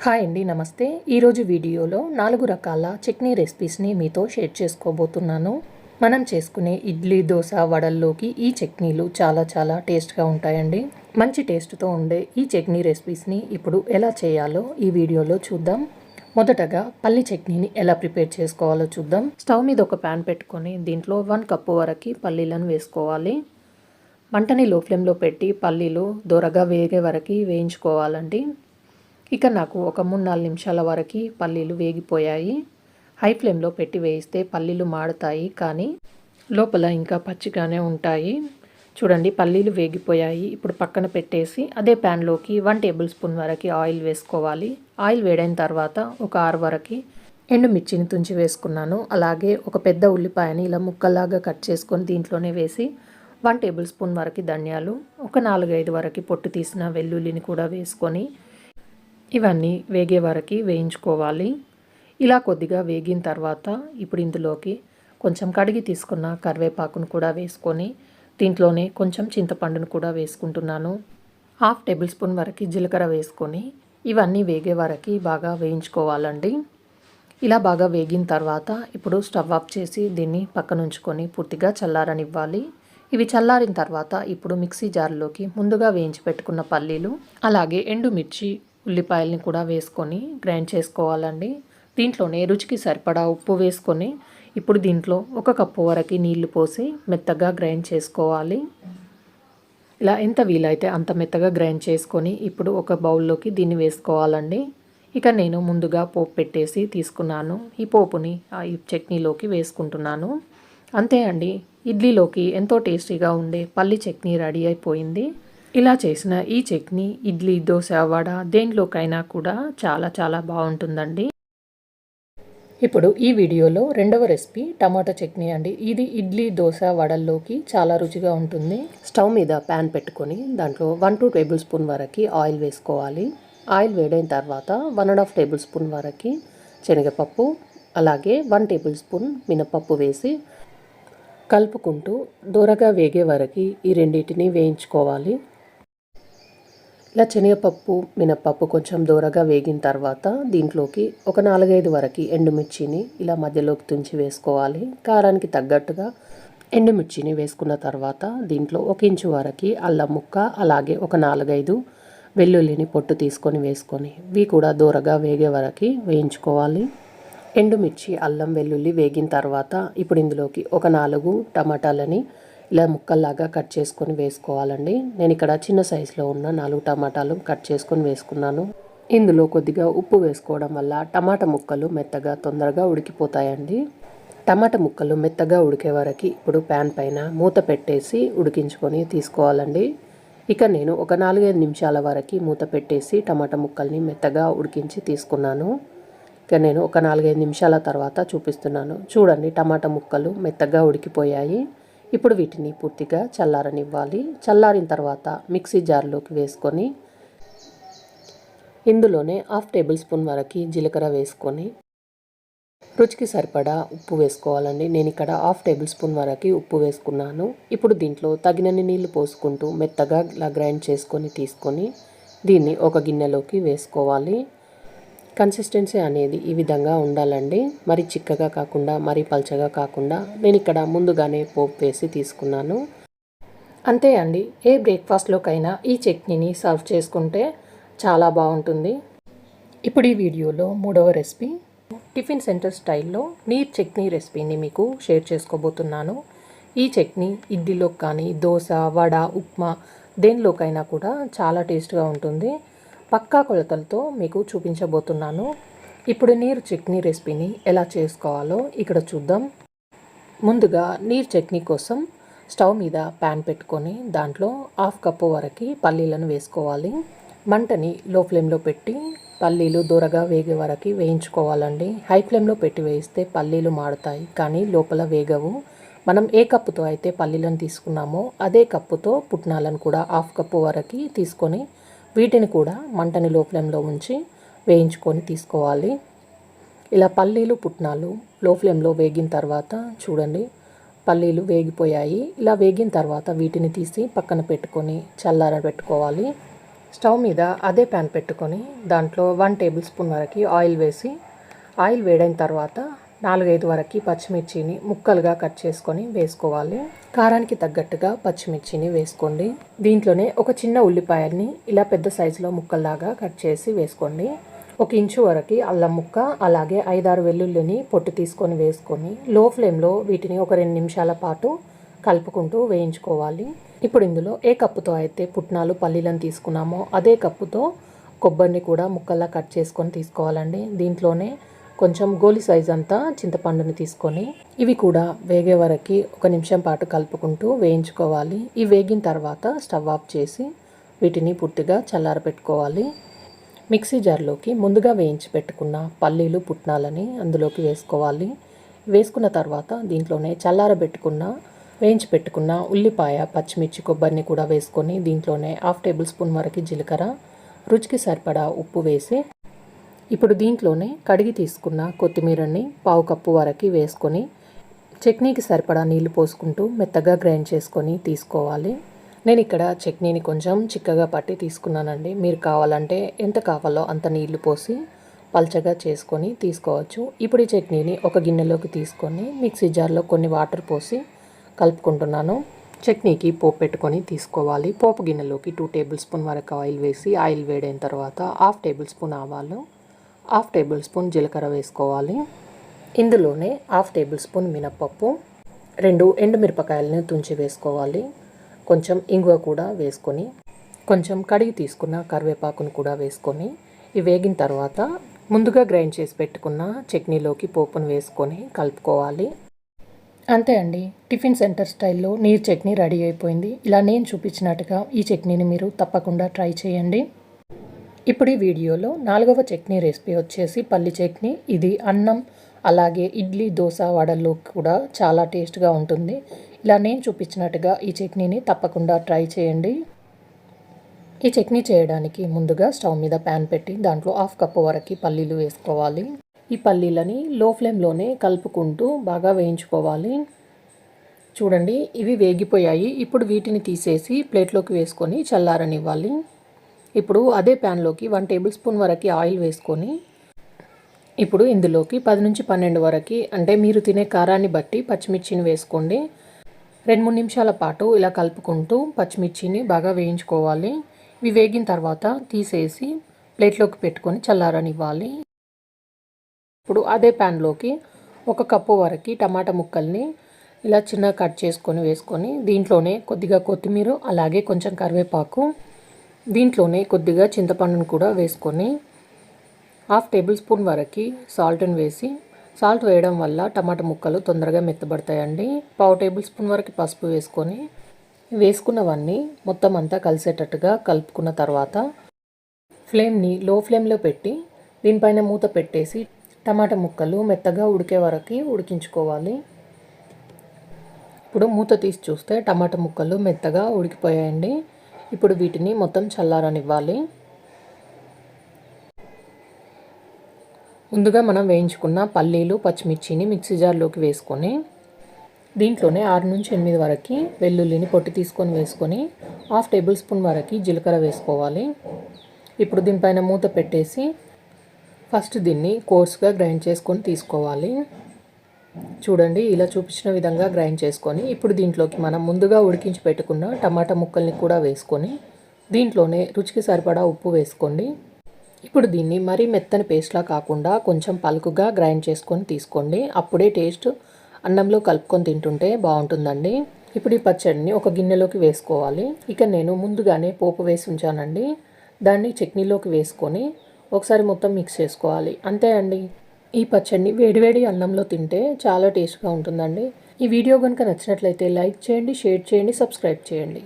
Hi అండి, నమస్తే. ఈరోజు వీడియోలో 4 రకాల చట్నీ రెసిపీస్ని మీతో షేర్ చేసుకోబోతున్నాను. మనం చేసుకునే ఇడ్లీ, దోశ, వడల్లోకి ఈ చట్నీలు చాలా టేస్ట్గా ఉంటాయండి. మంచి టేస్ట్తో ఉండే ఈ చట్నీ రెసిపీస్ని ఇప్పుడు ఎలా చేయాలో ఈ వీడియోలో చూద్దాం. మొదటగా పల్లి చట్నీని ఎలా ప్రిపేర్ చేసుకోవాలో చూద్దాం. స్టవ్ మీద ఒక ప్యాన్ పెట్టుకొని దీంట్లో 1 కప్పు వరకు పల్లీలను వేసుకోవాలి. మంటని లో ఫ్లేమ్లో పెట్టి పల్లీలు దోరగా వేగే వరకు వేయించుకోవాలండి. ఇక నాకు ఒక 3-4 నిమిషాల వరకు పల్లీలు వేగిపోయాయి. హై ఫ్లేమ్లో పెట్టి వేయిస్తే పల్లీలు మాడుతాయి, కానీ లోపల ఇంకా పచ్చిగానే ఉంటాయి. చూడండి, పల్లీలు వేగిపోయాయి. ఇప్పుడు పక్కన పెట్టేసి అదే ప్యాన్లోకి 1 టేబుల్ స్పూన్ వరకు ఆయిల్ వేసుకోవాలి. ఆయిల్ వేడైన తర్వాత ఒక 6 వరకు ఎండుమిర్చిని తుంచి వేసుకున్నాను. అలాగే ఒక పెద్ద ఉల్లిపాయని ఇలా ముక్కల్లాగా కట్ చేసుకొని దీంట్లోనే వేసి 1 టేబుల్ స్పూన్ వరకు ధనియాలు, ఒక 4-5 వరకు పొట్టు తీసిన వెల్లుల్లిని కూడా వేసుకొని ఇవన్నీ వేగే వరకు వేయించుకోవాలి. ఇలా కొద్దిగా వేగిన తర్వాత ఇప్పుడు ఇందులోకి కొంచెం కడిగి తీసుకున్న కరివేపాకును కూడా వేసుకొని దీంట్లోనే కొంచెం చింతపండును కూడా వేసుకుంటున్నాను. 1/2 టేబుల్ స్పూన్ వరకు జీలకర్ర వేసుకొని ఇవన్నీ వేగే వరకు బాగా వేయించుకోవాలండి. ఇలా బాగా వేగిన తర్వాత ఇప్పుడు స్టవ్ ఆఫ్ చేసి దీన్ని పక్కన ఉంచుకొని పూర్తిగా చల్లారనివ్వాలి. ఇవి చల్లారిన తర్వాత ఇప్పుడు మిక్సీ జార్లోకి ముందుగా వేయించి పెట్టుకున్న పల్లీలు, అలాగే ఎండుమిర్చి, ఉల్లిపాయలని కూడా వేసుకొని గ్రైండ్ చేసుకోవాలండి. దీంట్లోనే రుచికి సరిపడా ఉప్పు వేసుకొని ఇప్పుడు దీంట్లో 1 కప్పు వరకు నీళ్లు పోసి మెత్తగా గ్రైండ్ చేసుకోవాలి. ఇలా ఎంత వీలైతే అంత మెత్తగా గ్రైండ్ చేసుకొని ఇప్పుడు ఒక బౌల్లోకి దీన్ని వేసుకోవాలండి. ఇక నేను ముందుగా పోపు పెట్టేసి తీసుకున్నాను. ఈ పోపుని ఈ చట్నీలోకి వేసుకుంటున్నాను. అంతే అండి, ఇడ్లీలోకి ఎంతో టేస్టీగా ఉండే పల్లి చట్నీ రెడీ అయిపోయింది. ఇలా చేసిన ఈ చట్నీ ఇడ్లీ, దోశ, వడ దేనిలోకైనా కూడా చాలా బాగుంటుందండి. ఇప్పుడు ఈ వీడియోలో రెండవ రెసిపీ టమాటో చట్నీ అండి. ఇది ఇడ్లీ, దోశ, వడల్లోకి చాలా రుచిగా ఉంటుంది. స్టవ్ మీద ప్యాన్ పెట్టుకొని దాంట్లో 1-2 టేబుల్ స్పూన్ వరకు ఆయిల్ వేసుకోవాలి. ఆయిల్ వేడైన తర్వాత 1.5 టేబుల్ స్పూన్ వరకు శనగపప్పు, అలాగే 1 టేబుల్ స్పూన్ మినపప్పు వేసి కలుపుకుంటూ దూరగా వేగే వరకు ఈ రెండింటిని వేయించుకోవాలి. ఇలా శనగపప్పు, మినపప్పు కొంచెం దూరగా వేగిన తర్వాత దీంట్లోకి ఒక 4-5 వరకు ఎండుమిర్చిని ఇలా మధ్యలోకి తుంచి వేసుకోవాలి. కారానికి తగ్గట్టుగా ఎండుమిర్చిని వేసుకున్న తర్వాత దీంట్లో 1 ఇంచు వరకు అల్లం ముక్క, అలాగే ఒక 4-5 వెల్లుల్లిని పొట్టు తీసుకొని వేసుకొని ఇవి కూడా దూరగా వేగే వరకు వేయించుకోవాలి. ఎండుమిర్చి, అల్లం, వెల్లుల్లి వేగిన తర్వాత ఇప్పుడు ఇందులోకి ఒక 4 టమాటాలని ఇలా ముక్కల్లాగా కట్ చేసుకొని వేసుకోవాలండి. నేను ఇక్కడ చిన్న సైజులో ఉన్న 4 టమాటాలు కట్ చేసుకొని వేసుకున్నాను. ఇందులో కొద్దిగా ఉప్పు వేసుకోవడం వల్ల టమాటా ముక్కలు మెత్తగా తొందరగా ఉడికిపోతాయండి. టమాటా ముక్కలు మెత్తగా ఉడికే వరకు ఇప్పుడు ప్యాన్ పైన మూత పెట్టేసి ఉడికించుకొని తీసుకోవాలండి. ఇక నేను ఒక 4-5 నిమిషాల వరకు మూత పెట్టేసి టమాటా ముక్కల్ని మెత్తగా ఉడికించి తీసుకున్నాను. ఇక నేను ఒక 4-5 నిమిషాల తర్వాత చూపిస్తున్నాను. చూడండి, టమాటా ముక్కలు మెత్తగా ఉడికిపోయాయి. ఇప్పుడు వీటిని పూర్తిగా చల్లారనివ్వాలి. చల్లారిన తర్వాత మిక్సీ జార్లోకి వేసుకొని ఇందులోనే 1/2 టేబుల్ స్పూన్ వరకు జీలకర్ర వేసుకొని రుచికి సరిపడా ఉప్పు వేసుకోవాలండి. నేను ఇక్కడ 1/2 టేబుల్ స్పూన్ వరకు ఉప్పు వేసుకున్నాను. ఇప్పుడు దీంట్లో తగినన్ని నీళ్లు పోసుకుంటూ మెత్తగా ఇలా గ్రైండ్ చేసుకొని తీసుకొని దీన్ని ఒక గిన్నెలోకి వేసుకోవాలి. కన్సిస్టెన్సీ అనేది ఈ విధంగా ఉండాలండి. మరి చిక్కగా కాకుండా మరి పల్చగా కాకుండా నేను ఇక్కడ ముందుగానే పోపు వేసి తీసుకున్నాను. అంతే అండి, ఏ బ్రేక్ఫాస్ట్లోకైనా ఈ చట్నీని సర్వ్ చేసుకుంటే చాలా బాగుంటుంది. ఇప్పుడు ఈ వీడియోలో మూడవ రెసిపీ టిఫిన్ సెంటర్ స్టైల్లో నీర్ చట్నీ రెసిపీని మీకు షేర్ చేసుకోబోతున్నాను. ఈ చట్నీ ఇడ్లీలోకి కానీ దోశ, వడ, ఉప్మా దేనిలోకైనా కూడా చాలా టేస్ట్గా ఉంటుంది. పక్కా కొలతలతో మీకు చూపించబోతున్నాను. ఇప్పుడు నీరు చట్నీ రెసిపీని ఎలా చేసుకోవాలో ఇక్కడ చూద్దాం. ముందుగా నీరు చట్నీ కోసం స్టవ్ మీద ప్యాన్ పెట్టుకొని దాంట్లో 1/2 కప్పు వరకు పల్లీలను వేసుకోవాలి. మంటని లో ఫ్లేమ్లో పెట్టి పల్లీలు దూరగా వేగే వరకు వేయించుకోవాలండి. హై ఫ్లేమ్లో పెట్టి వేయిస్తే పల్లీలు మాడుతాయి, కానీ లోపల వేగవు. మనం ఏ కప్పుతో అయితే పల్లీలను తీసుకున్నామో అదే కప్పుతో పుట్నాలను కూడా 1/2 కప్పు వరకు తీసుకొని వీటిని కూడా మంటని లో ఫ్లేమ్లో ఉంచి వేయించుకొని తీసుకోవాలి. ఇలా పల్లీలు, పుట్నాలు లో ఫ్లేమ్లో వేగిన తర్వాత చూడండి, పల్లీలు వేగిపోయాయి. ఇలా వేగిన తర్వాత వీటిని తీసి పక్కన పెట్టుకొని చల్లార పెట్టుకోవాలి. స్టవ్ మీద అదే ప్యాన్ పెట్టుకొని దాంట్లో 1 టేబుల్ స్పూన్ వరకు ఆయిల్ వేసి, ఆయిల్ వేడైన తర్వాత 4-5 వరకు పచ్చిమిర్చిని ముక్కలుగా కట్ చేసుకొని వేసుకోవాలి. కారానికి తగ్గట్టుగా పచ్చిమిర్చిని వేసుకోండి. దీంట్లోనే ఒక చిన్న ఉల్లిపాయల్ని ఇలా పెద్ద సైజులో ముక్కల్లాగా కట్ చేసి వేసుకోండి. 1 ఇంచు వరకు అల్లం ముక్క, అలాగే 5-6 వెల్లుల్లిని పొట్టు తీసుకొని వేసుకొని లో ఫ్లేమ్లో వీటిని ఒక 2 నిమిషాల పాటు కలుపుకుంటూ వేయించుకోవాలి. ఇప్పుడు ఇందులో ఏ కప్పుతో అయితే పుట్నాలు పల్లీలను తీసుకున్నామో అదే కప్పుతో కొబ్బరిని కూడా ముక్కల్లా కట్ చేసుకొని తీసుకోవాలండి. దీంట్లోనే కొంచెం గోలి సైజ్ అంతా చింతపండుని తీసుకొని ఇవి కూడా వేగే వరకు 1 నిమిషం పాటు కలుపుకుంటూ వేయించుకోవాలి. ఇవి వేగిన తర్వాత స్టవ్ ఆఫ్ చేసి వీటిని పూర్తిగా చల్లారబెట్టుకోవాలి. మిక్సీ జార్లోకి ముందుగా వేయించి పెట్టుకున్న పల్లీలు పుట్నాలని అందులోకి వేసుకోవాలి. వేసుకున్న తర్వాత దీంట్లోనే వేయించి పెట్టుకున్న ఉల్లిపాయ, పచ్చిమిర్చి, కొబ్బరిని కూడా వేసుకొని దీంట్లోనే 1/2 టేబుల్ స్పూన్ వరకు జీలకర్ర, రుచికి సరిపడా ఉప్పు వేసి ఇప్పుడు దీంట్లోనే కడిగి తీసుకున్న కొత్తిమీరని 1/2 కప్పు వరకు వేసుకొని చట్నీకి సరిపడా నీళ్లు పోసుకుంటూ మెత్తగా గ్రైండ్ చేసుకొని తీసుకోవాలి. నేను ఇక్కడ చట్నీని కొంచెం చిక్కగా పట్టి తీసుకున్నానండి. మీరు కావాలంటే ఎంత కావాలో అంత నీళ్లు పోసి పల్చగా చేసుకొని తీసుకోవచ్చు. ఇప్పుడు ఈ చట్నీని ఒక గిన్నెలోకి తీసుకొని మిక్సీ జార్లో కొన్ని వాటర్ పోసి కలుపుకుంటున్నాను. చట్నీకి పోపు పెట్టుకొని తీసుకోవాలి. పోపు గిన్నెలోకి 2 టేబుల్ స్పూన్ వరకు ఆయిల్ వేసి, ఆయిల్ వేడైన తర్వాత 1/2 టేబుల్ స్పూన్ ఆవాలు, 1/2 టేబుల్ స్పూన్ జీలకర్ర వేసుకోవాలి. ఇందులోనే 1/2 టేబుల్ స్పూన్ మినప్పప్పు, 2 ఎండుమిరపకాయలను తుంచి వేసుకోవాలి. కొంచెం ఇంగువ కూడా వేసుకొని, కొంచెం కడిగి తీసుకున్న కరివేపాకును కూడా వేసుకొని ఇవి వేగిన తర్వాత ముందుగా గ్రైండ్ చేసి పెట్టుకున్న చట్నీలోకి పోపును వేసుకొని కలుపుకోవాలి. అంతే అండి, టిఫిన్ సెంటర్ స్టైల్లో నీరు చట్నీ రెడీ అయిపోయింది. ఇలా నేను చూపించినట్టుగా ఈ చట్నీని మీరు తప్పకుండా ట్రై చేయండి. ఇప్పుడు ఈ వీడియోలో 4వ చట్నీ రెసిపీ వచ్చేసి పల్లి చట్నీ. ఇది అన్నం, అలాగే ఇడ్లీ, దోశ, వడల్లో కూడా చాలా టేస్ట్గా ఉంటుంది. ఇలా నేను చూపించినట్టుగా ఈ చట్నీని తప్పకుండా ట్రై చేయండి. ఈ చట్నీ చేయడానికి ముందుగా స్టవ్ మీద ప్యాన్ పెట్టి దాంట్లో 1/2 కప్పు వరకు పల్లీలు వేసుకోవాలి. ఈ పల్లీలని లో ఫ్లేమ్లోనే కలుపుకుంటూ బాగా వేయించుకోవాలి. చూడండి, ఇవి వేగిపోయాయి. ఇప్పుడు వీటిని తీసేసి ప్లేట్లోకి వేసుకొని చల్లారనివ్వాలి. ఇప్పుడు అదే ప్యాన్లోకి 1 టేబుల్ స్పూన్ వరకు ఆయిల్ వేసుకొని ఇప్పుడు ఇందులోకి 10-12 వరకు, అంటే మీరు తినే కారాన్ని బట్టి పచ్చిమిర్చిని వేసుకోండి. 2-3 నిమిషాల పాటు ఇలా కలుపుకుంటూ పచ్చిమిర్చిని బాగా వేయించుకోవాలి. ఇవి వేగిన తర్వాత తీసేసి ప్లేట్లోకి పెట్టుకొని చల్లారనివ్వాలి. ఇప్పుడు అదే ప్యాన్లోకి 1 కప్పు వరకు టమాటా ముక్కల్ని ఇలా చిన్నగా కట్ చేసుకొని వేసుకొని దీంట్లోనే కొద్దిగా కొత్తిమీర, అలాగే కొంచెం కరివేపాకు, దీంట్లోనే కొద్దిగా చింతపండును కూడా వేసుకొని 1/2 టేబుల్ స్పూన్ వరకు సాల్ట్ని వేసి, సాల్ట్ వేయడం వల్ల టమాటా ముక్కలు తొందరగా మెత్తబడతాయండి. 1/2 టేబుల్ స్పూన్ వరకు పసుపు వేసుకొని వేసుకున్నవన్నీ మొత్తం అంతా కలిసేటట్టుగా కలుపుకున్న తర్వాత ఫ్లేమ్ని లో ఫ్లేమ్లో పెట్టి దీనిపైన మూత పెట్టేసి టమాటా ముక్కలు మెత్తగా ఉడికే వరకు ఉడికించుకోవాలి. ఇప్పుడు మూత తీసి చూస్తే టమాటా ముక్కలు మెత్తగా ఉడికిపోయాయండి. ఇప్పుడు వీటిని మొత్తం చల్లారనివ్వాలి. ముందుగా మనం వేయించుకున్న పల్లీలు, పచ్చిమిర్చిని మిక్సీ జార్లోకి వేసుకొని దీంట్లోనే 6-8 వరకు వెల్లుల్లిని పొట్టు తీసుకొని వేసుకొని 1/2 టేబుల్ స్పూన్ వరకు జీలకర్ర వేసుకోవాలి. ఇప్పుడు దీనిపైన మూత పెట్టేసి ఫస్ట్ దీన్ని కోర్స్గా గ్రైండ్ చేసుకొని తీసుకోవాలి. చూడండి, ఇలా చూపించిన విధంగా గ్రైండ్ చేసుకొని ఇప్పుడు దీంట్లోకి మనం ముందుగా ఉడికించి పెట్టుకున్న టమాటా ముక్కల్ని కూడా వేసుకొని దీంట్లోనే రుచికి సరిపడా ఉప్పు వేసుకోండి. ఇప్పుడు దీన్ని మరీ మెత్తని పేస్ట్లా కాకుండా కొంచెం పలుకుగా గ్రైండ్ చేసుకొని తీసుకోండి. అప్పుడే టేస్ట్ అన్నంలో కలుపుకొని తింటుంటే బాగుంటుందండి. ఇప్పుడు ఈ పచ్చడిని ఒక గిన్నెలోకి వేసుకోవాలి. ఇక నేను ముందుగానే పోపు వేసి ఉంచానండి. దాన్ని చట్నీలోకి వేసుకొని ఒకసారి మొత్తం మిక్స్ చేసుకోవాలి. అంతే అండి, ఈ పచ్చడిని వేడివేడి అన్నంలో తింటే చాలా టేస్ట్గా ఉంటుందండి. ఈ వీడియో కనుక నచ్చినట్లయితే లైక్ చేయండి, షేర్ చేయండి, సబ్స్క్రైబ్ చేయండి.